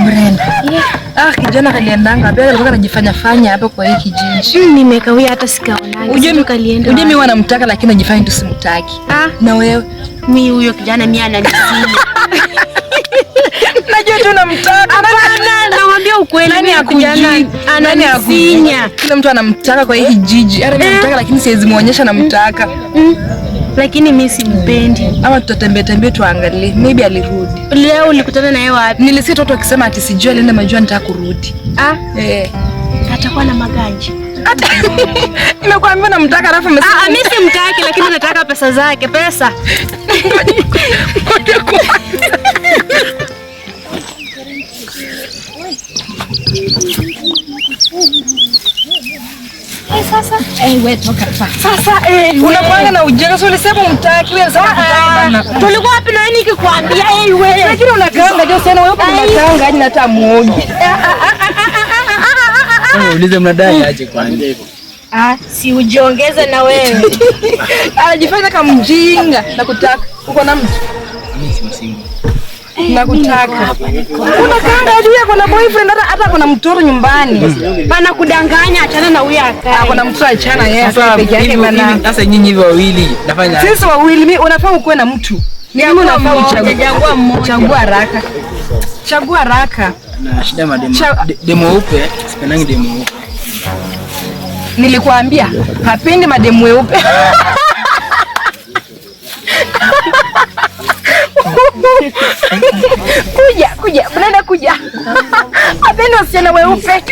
Brenda. Kijana kaliendanga pia alikuwa anajifanya fanya hapa kwa hii kijiji. Nimekawia hata sikaona. Ujue kalienda. Ujue mimi wanamtaka lakini najifanya tu simtaki. Na wewe? Mimi huyo kijana mimi ananisinya. Najua tu namtaka. Hapana, nakwambia ukweli mimi kijana ananisinya. Kila mtu anamtaka kwa hii kijiji. Hata mimi namtaka lakini siwezi muonyesha namtaka. Lakini mimi simpendi. Ama tutatembea tuangalie. Maybe alirudi. Leo ulikutana na yeye wapi? Nilisikia watu wakisema ati sijui alienda majua nitaka kurudi. Atakuwa na maganji. Nimekuambia namtaka alafu amesema. Mimi simtaki lakini nataka pesa zake, pesa. Sasa wewe toka hapa. Sasa unapanga na ujinga sio ulisema umtaki wewe sasa bana. Tulikuwa wapi na nini nikikwambia wewe? Lakini unakaanga je sana wewe unakaanga hadi hata muogi. Ulize mnadai aje kwani? Si ujiongeze na wewe. Anajifanya kama mjinga na kutaka. Uko na mtu? Mimi si msingi. Nakutaka. Unakaanga hadi yako na boyfriend hata kuna mtoto nyumbani. Bana kudanganya, achana na huyo akae. Kuna mtu achana yeye peke yake bana. Sasa nyinyi hivyo wawili nafanya. Sisi wawili mimi unafaa ukuwe na mtu. Mimi unafaa uchagua mmoja. Chagua haraka. Chagua haraka. Na shida mademo. Demo upe, sipendangi demo upe. Nilikwambia hapendi mademu weupe. Kuja, unaenda kuja. Hapendi wasichana weupe.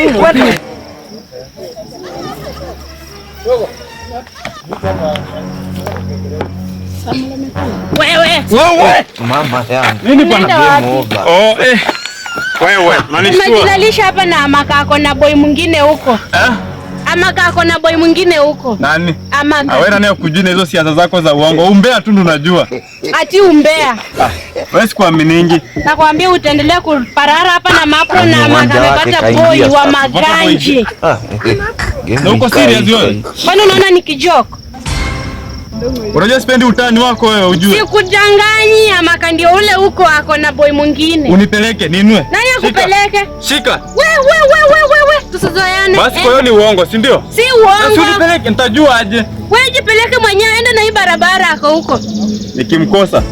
Wewe. Mama yangu. Nini bwana? Wewe, unanishtua. Umejilalisha hapa na makako na boy mwingine huko. Ama kako na boy mwingine huko. Nani? Ama wewe nani kujua hizo siasa zako za uongo? Umbea tu ndo unajua. Ati umbea. Wewe sikuaminingi. Nakwambia utaendelea kuparara hapa na mapro na amepata boy wa maganji. Na uko serious wewe? Kwani unaona ni kijoko? Unajua sipendi utani wako wewe ujue. Sikudanganyi ama ndio ule huko ako na boy mwingine. Unipeleke ninue. Nani akupeleke? Shika. Wewe. Tusizoeane. Basi kwa hiyo ni uongo, si ndio? Si uongo. Sasa unipeleke nitajua aje. Wewe jipeleke mwenyewe, enda na hii barabara ako huko. Nikimkosa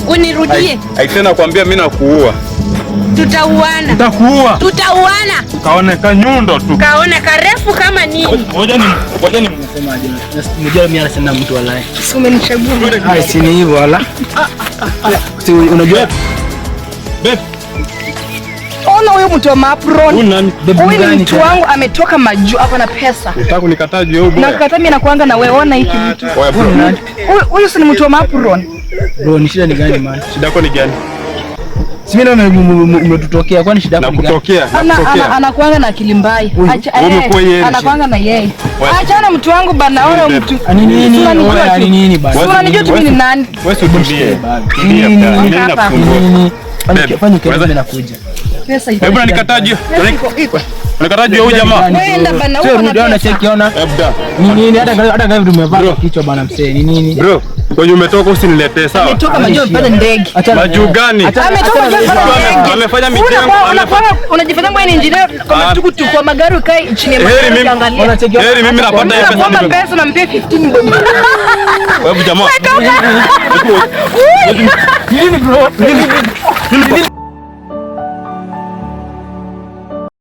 unirudie. Tena kuambia mimi nakuua. Tutauana. Nitakuua. Tutauana. Kaone kanyundo tu. Kaone karefu kama nini? Ngoja ni msemaje? Mjua mimi anasema mtu walai. Si umenichagua. Si ni hivyo wala. Si unajua? Babe. Ona huyo mtu wa mapron. Huyu ni mtu wangu ametoka majuu hapa na pesa. Unataka kunikataje wewe bwana? Nakataa mimi nakuanga na wewe, ona hiki mtu. Huyu si ni mtu wa mapron. Bro, ni shida ni gani man? Shida yako ni gani? Si mimi naona umetutokea, kwani shida yako ni gani? Nakutokea. Anakuanga na akili mbaya. Anakuanga na yeye. Achana mtu wangu bana, ona mtu. Nini bana? Unanijua tu mimi ni nani? Wewe usitulie. Fanya kazi nakuja. Pesa hiyo. Hebu nikataje? Nikataje huyu jamaa? Wewe bana, wewe unaona cheki ona. Nini hata gavi tumevaa kichwa bana msee. Ni nini? Bro, kwenye umetoka usiniletee sawa? Ametoka majuu mpaka ndege. Majuu gani? Ametoka majuu mpaka ndege. Amefanya mijengo. Unajifanya wewe ni engineer kwa matukutu kwa magari ukae chini ya magari ukiangalia. Heri mimi napata hiyo pesa nipe. Pesa na mpia 15 bob. Wewe jamaa. Nini bro?